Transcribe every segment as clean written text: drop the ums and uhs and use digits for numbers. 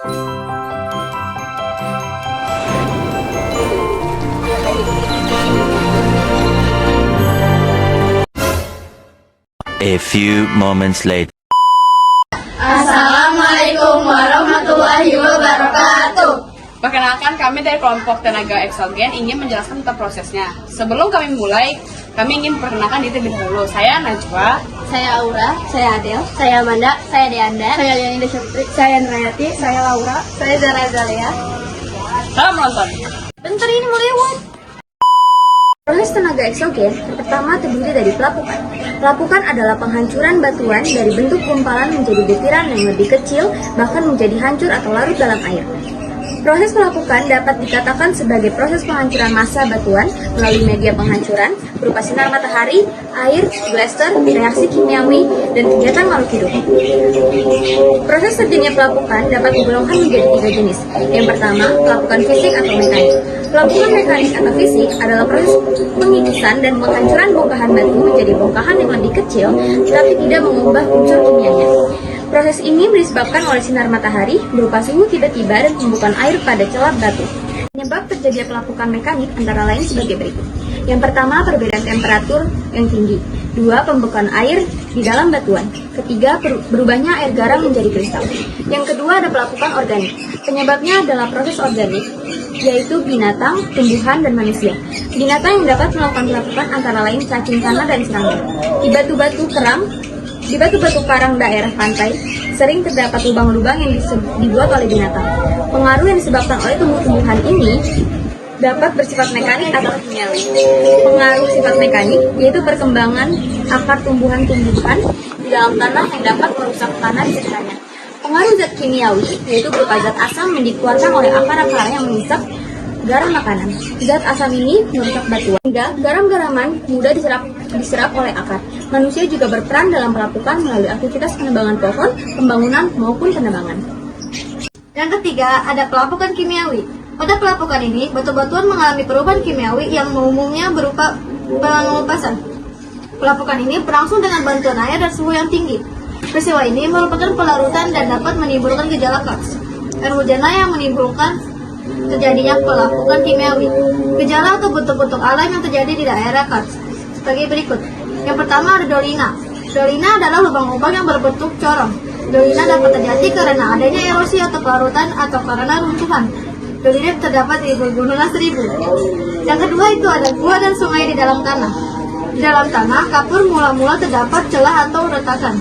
A few moments later. Assalamualaikum warahmatullahi wabarakatuh. Perkenalkan, kami dari kelompok tenaga eksogen ingin menjelaskan tentang prosesnya. Sebelum kami mulai, kami ingin memperkenalkan diri terlebih dahulu. Saya Najwa. Saya Aura, saya Adel, saya Amanda, saya Deanda, saya Liani Desyapri, saya Nurayati, saya Laura, saya Zara Zalia. Selamat menonton. Bentar, ini mau lewat. Proses tenaga eksogen pertama terdiri dari pelapukan. Pelapukan adalah penghancuran batuan dari bentuk gumpalan menjadi butiran yang lebih kecil, bahkan menjadi hancur atau larut dalam air. Proses pelapukan dapat dikatakan sebagai proses penghancuran massa batuan melalui media penghancuran berupa sinar matahari, air, blaster, reaksi kimiawi, dan kegiatan makhluk hidup. Proses terjadinya pelapukan dapat digolongkan menjadi 3 jenis. Yang pertama, pelapukan fisik atau mekanik. Pelapukan mekanik atau fisik adalah proses pengikisan dan penghancuran bongkahan batu menjadi bongkahan yang lebih kecil, tetapi tidak mengubah unsur kimianya. Proses ini disebabkan oleh sinar matahari berupa suhu tiba-tiba dan tumbukan air pada celah batu. Penyebab terjadinya pelapukan mekanik antara lain sebagai berikut. Yang pertama, perbedaan temperatur yang tinggi. 2. Pembekuan air di dalam batuan. Ketiga, berubahnya air garam menjadi kristal. Yang kedua, ada pelapukan organik. Penyebabnya adalah proses organik, yaitu binatang, tumbuhan, dan manusia. Binatang yang dapat melakukan pelapukan antara lain cacing tanah dan serangga. Di batu-batu karang daerah pantai, sering terdapat lubang-lubang yang dibuat oleh binatang. Pengaruh yang disebabkan oleh tumbuh-tumbuhan ini dapat bersifat mekanik atau kimiawi. Pengaruh sifat mekanik yaitu perkembangan akar tumbuhan-tumbuhan di dalam tanah yang dapat merusak tanah di sekitarnya. Pengaruh zat kimiawi yaitu berupa zat asam yang dikeluarkan oleh akar-akar yang menghisap garam makanan. Zat asam ini merusak batuan hingga garam-garaman mudah diserap oleh akar. Manusia juga berperan dalam pelapukan melalui aktivitas penebangan pohon, pembangunan maupun penebangan. Yang ketiga, ada pelapukan kimiawi. Pada pelapukan ini, batu-batuan mengalami perubahan kimiawi yang umumnya berupa pengelupasan. Pelapukan ini berlangsung dengan bantuan air dan suhu yang tinggi. Peristiwa ini merupakan pelarutan dan dapat menimbulkan gejala kars. Air hujanlah yang menimbulkan terjadinya pelapukan kimiawi. Gejala atau bentuk-bentuk alam yang terjadi di daerah kars sebagai berikut. Yang pertama ada dolina. Dolina adalah lubang-lubang yang berbentuk corong. Dolina dapat terjadi karena adanya erosi atau pelarutan atau karena runtuhan. Dolina terdapat di Gunung Seribu. Yang kedua itu ada gua dan sungai di dalam tanah. Di dalam tanah, kapur mula-mula terdapat celah atau retakan.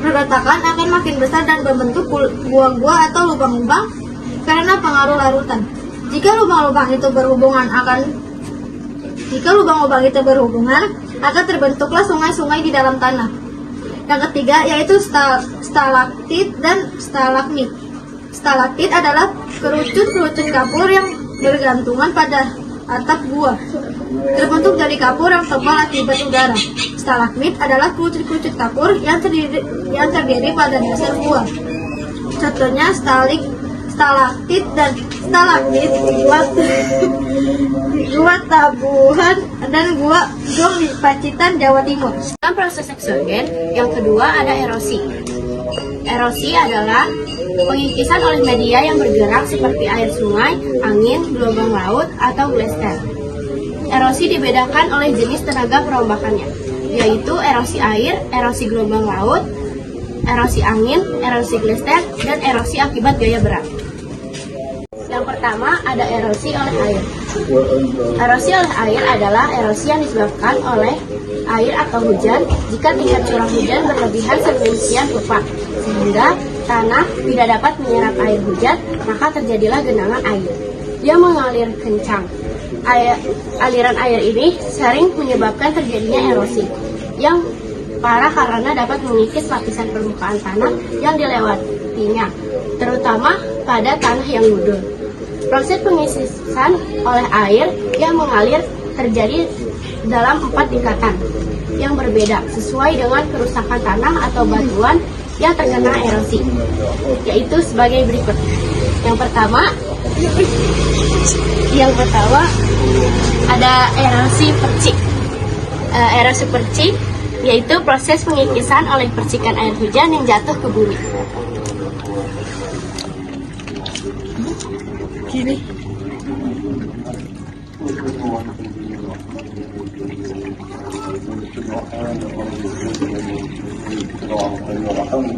Retakan akan makin besar dan berbentuk gua-gua atau lubang-lubang karena pengaruh larutan. Jika lubang-lubang itu berhubungan, akan terbentuklah sungai-sungai di dalam tanah. Yang ketiga yaitu stalaktit dan stalagmit. Stalaktit adalah kerucut-kerucut kapur yang bergantungan pada atap gua, terbentuk dari kapur yang tebal akibat udara. Stalagmit adalah kerucut-kerucut kapur yang terdiri pada dasar gua. Contohnya stalaktit dan stalagmit gua Tabuhan dan gua Gong di Pacitan, Jawa Timur. Dalam proses eksogen, yang kedua ada erosi. Erosi adalah pengikisan oleh media yang bergerak seperti air sungai, angin, gelombang laut, atau glaster. Erosi dibedakan oleh jenis tenaga perombakannya, yaitu erosi air, erosi gelombang laut, erosi angin, erosi glaster, dan erosi akibat gaya berat. Yang pertama ada erosi oleh air. Erosi oleh air adalah erosi yang disebabkan oleh air atau hujan jika tingkat curah hujan berlebihan sedemikian rupa sehingga tanah tidak dapat menyerap air hujan, maka terjadilah genangan air yang mengalir kencang. Aliran air ini sering menyebabkan terjadinya erosi yang parah karena dapat mengikis lapisan permukaan tanah yang dilewatinya, terutama pada tanah yang gundul. Proses pengikisan oleh air yang mengalir terjadi dalam 4 tingkatan yang berbeda sesuai dengan kerusakan tanah atau batuan yang terkena erosi, yaitu sebagai berikut. Yang pertama ada erosi percik. Erosi percik yaitu proses pengikisan oleh percikan air hujan yang jatuh ke bumi. kiri.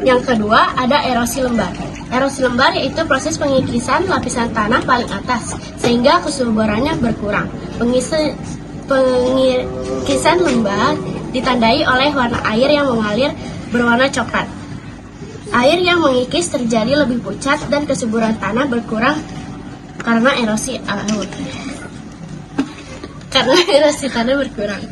Yang kedua ada erosi lembar. Erosi lembar yaitu proses pengikisan lapisan tanah paling atas sehingga kesuburannya berkurang. Pengikisan lembar ditandai oleh warna air yang mengalir berwarna coklat. Air yang mengikis terjadi lebih pucat dan kesuburan tanah berkurang karena erosi laut. Karena erosi tanah berkurang.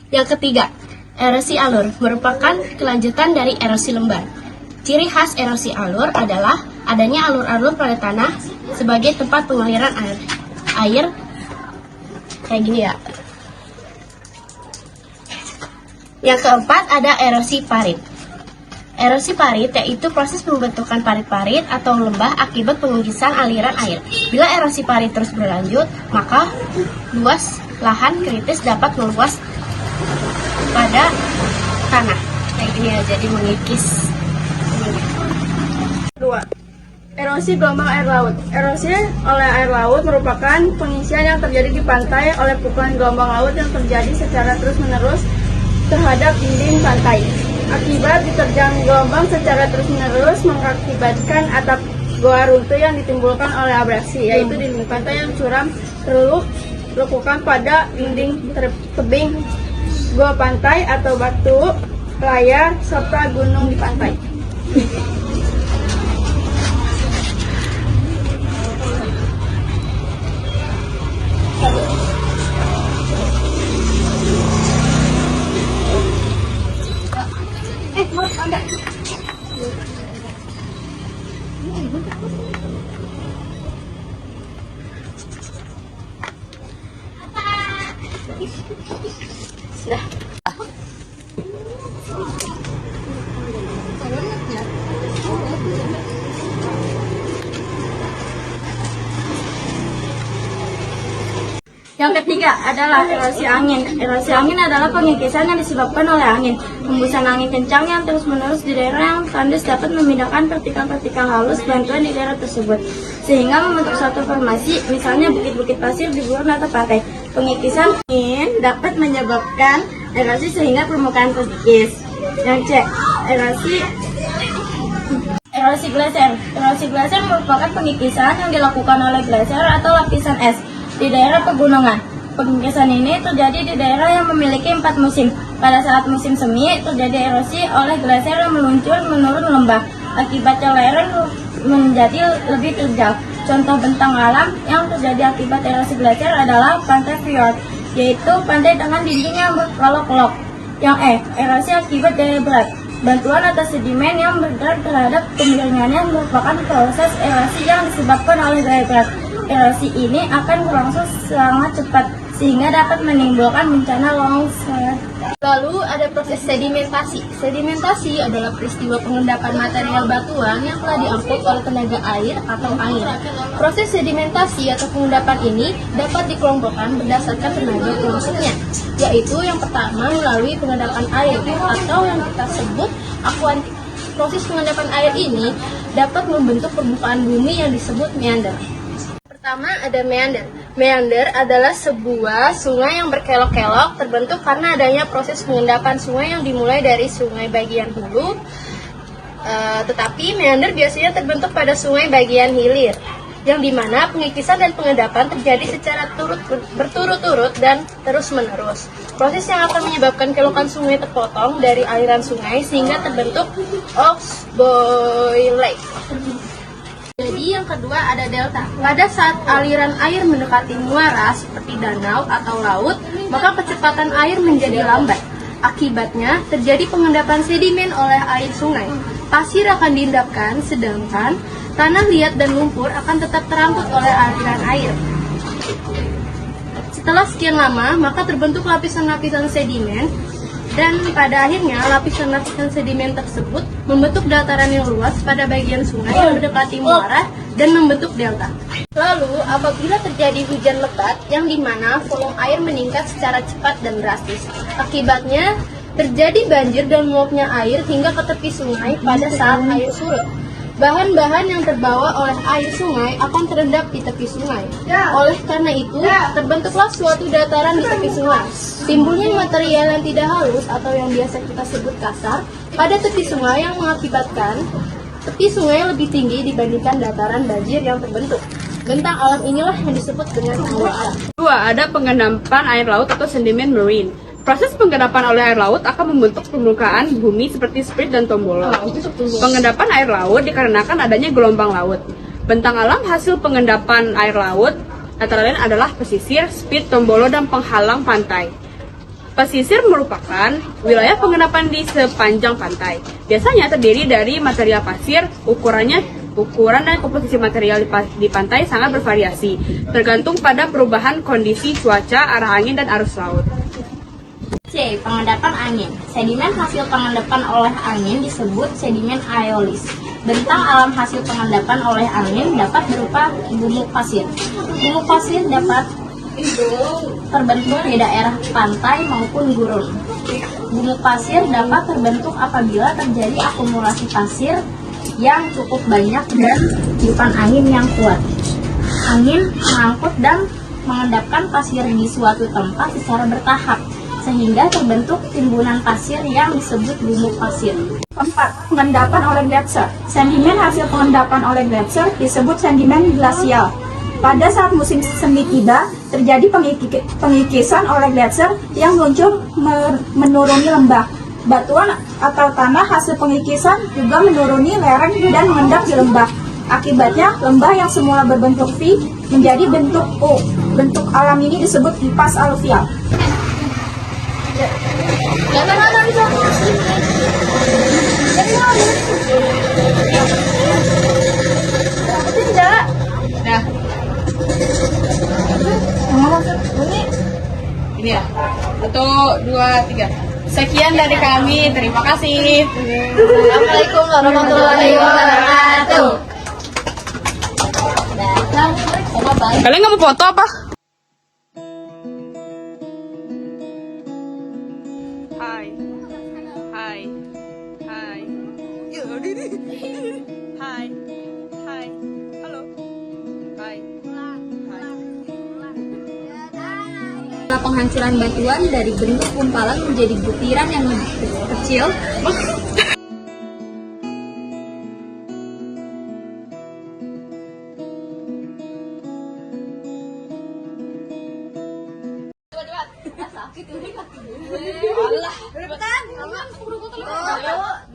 Yang ketiga, erosi alur merupakan kelanjutan dari erosi lembar. Ciri khas erosi alur adalah adanya alur-alur pada tanah sebagai tempat pengaliran air kayak gini ya. Yang keempat ada erosi parit. Erosi parit yaitu proses pembentukan parit-parit atau lembah akibat pengikisan aliran air. Bila erosi parit terus berlanjut, maka luas lahan kritis dapat meluas pada tanah kayak gini ya, jadi mengikis. Kedua, erosi gelombang air laut. Erosi oleh air laut merupakan pengisian yang terjadi di pantai oleh pukulan gelombang laut yang terjadi secara terus-menerus terhadap dinding pantai. Akibat diterjang gelombang secara terus-menerus mengakibatkan atap goa runtuh yang ditimbulkan oleh abrasi, yaitu dinding pantai yang curam terlekukan pada dinding tebing goa pantai atau batu layar serta gunung di pantai. Yang ketiga adalah erosi angin. Erosi angin adalah pengikisan yang disebabkan oleh angin. Hembusan angin kencang yang terus-menerus di daerah yang tandus dapat memindahkan partikel-partikel halus bantuan di daerah tersebut, sehingga membentuk suatu formasi, misalnya bukit-bukit pasir di gurun atau pantai. Pengikisan angin dapat menyebabkan erosi sehingga permukaan terkikis. Yang C, erosi glaser. Erosi glaser merupakan pengikisan yang dilakukan oleh glaser atau lapisan es di daerah pegunungan. Pengikisan ini terjadi di daerah yang memiliki 4 musim. Pada saat musim semi, terjadi erosi oleh glaser yang meluncur menurun lembah. Akibatnya lereng menjadi lebih terjal. Contoh bentang alam yang terjadi akibat erosi glaser adalah pantai fjord, yaitu pantai dengan dinding yang berkelok-kelok. Yang E, erosi akibat daya berat. Bantuan atas sedimen yang bergerak terhadap kemiringannya merupakan proses erosi yang disebabkan oleh daya berat. Erosi ini akan berlangsung sangat cepat sehingga dapat menimbulkan bencana longsor. Lalu ada proses sedimentasi. Sedimentasi adalah peristiwa pengendapan material batuan yang telah diangkut oleh tenaga air atau air. Proses sedimentasi atau pengendapan ini dapat dikelompokkan berdasarkan tenaga pengusutnya, yaitu yang pertama melalui pengendapan air atau yang kita sebut akuantik. Proses pengendapan air ini dapat membentuk permukaan bumi yang disebut meander. Pertama ada meander. Meander adalah sebuah sungai yang berkelok-kelok terbentuk karena adanya proses pengendapan sungai yang dimulai dari sungai bagian hulu, tetapi meander biasanya terbentuk pada sungai bagian hilir, yang dimana pengikisan dan pengendapan terjadi secara berturut-turut dan terus-menerus. Proses yang akan menyebabkan kelokan sungai terpotong dari aliran sungai sehingga terbentuk Oxbow Lake. Jadi yang kedua ada delta. Pada saat aliran air mendekati muara seperti danau atau laut, maka kecepatan air menjadi lambat. Akibatnya terjadi pengendapan sedimen oleh air sungai. Pasir akan diendapkan, sedangkan tanah liat dan lumpur akan tetap terangkut oleh aliran air. Setelah sekian lama, maka terbentuk lapisan-lapisan sedimen, dan pada akhirnya lapisan-lapisan sedimen tersebut membentuk dataran yang luas pada bagian sungai yang mendekati muara dan membentuk delta. Lalu, apabila terjadi hujan lebat yang dimana volume air meningkat secara cepat dan drastis, akibatnya terjadi banjir dan meluapnya air hingga ke tepi sungai pada saat air surut. Bahan-bahan yang terbawa oleh air sungai akan terendap di tepi sungai. Oleh karena itu, terbentuklah suatu dataran di tepi sungai. Timbulnya material yang tidak halus atau yang biasa kita sebut kasar pada tepi sungai yang mengakibatkan tepi sungai lebih tinggi dibandingkan dataran banjir yang terbentuk. Bentang alam inilah yang disebut dengan bawah alam. Dua, ada pengendapan air laut atau sedimen marine. Proses pengendapan oleh air laut akan membentuk permukaan bumi seperti sprit dan tombolo. Pengendapan air laut dikarenakan adanya gelombang laut. Bentang alam hasil pengendapan air laut antara lain adalah pesisir, sprit, tombolo, dan penghalang pantai. Pesisir merupakan wilayah pengendapan di sepanjang pantai. Biasanya terdiri dari material pasir, ukuran dan komposisi material di pantai sangat bervariasi, tergantung pada perubahan kondisi cuaca, arah angin, dan arus laut. C. Pengendapan angin. Sedimen hasil pengendapan oleh angin disebut sedimen aeolis. Bentang alam hasil pengendapan oleh angin dapat berupa gumuk pasir. Gumuk pasir dapat terbentuk di daerah pantai maupun gurun. Gumuk pasir dapat terbentuk apabila terjadi akumulasi pasir yang cukup banyak dan tiupan angin yang kuat. Angin mengangkut dan mengendapkan pasir di suatu tempat secara bertahap, sehingga terbentuk timbunan pasir yang disebut gumuk pasir. 4. Pengendapan oleh gletser. Sedimen hasil pengendapan oleh gletser disebut sedimen glasial. Pada saat musim semi tiba, terjadi pengikisan oleh gletser yang meluncur menuruni lembah. Batuan atau tanah hasil pengikisan juga menuruni lereng dan mengendap di lembah. Akibatnya, lembah yang semula berbentuk V menjadi bentuk U. Bentuk alam ini disebut kipas aluvial. Nah, ini ya. 1, 2, 3. Sekian dari kami. Terima kasih. Assalamualaikum warahmatullahi wabarakatuh. Kalian nggak mau foto apa? Hai. Hai. Hai. Hai. Hai. Halo. Hai. Penghancuran batuan dari bentuk gumpalan menjadi butiran yang lebih kecil. Allah.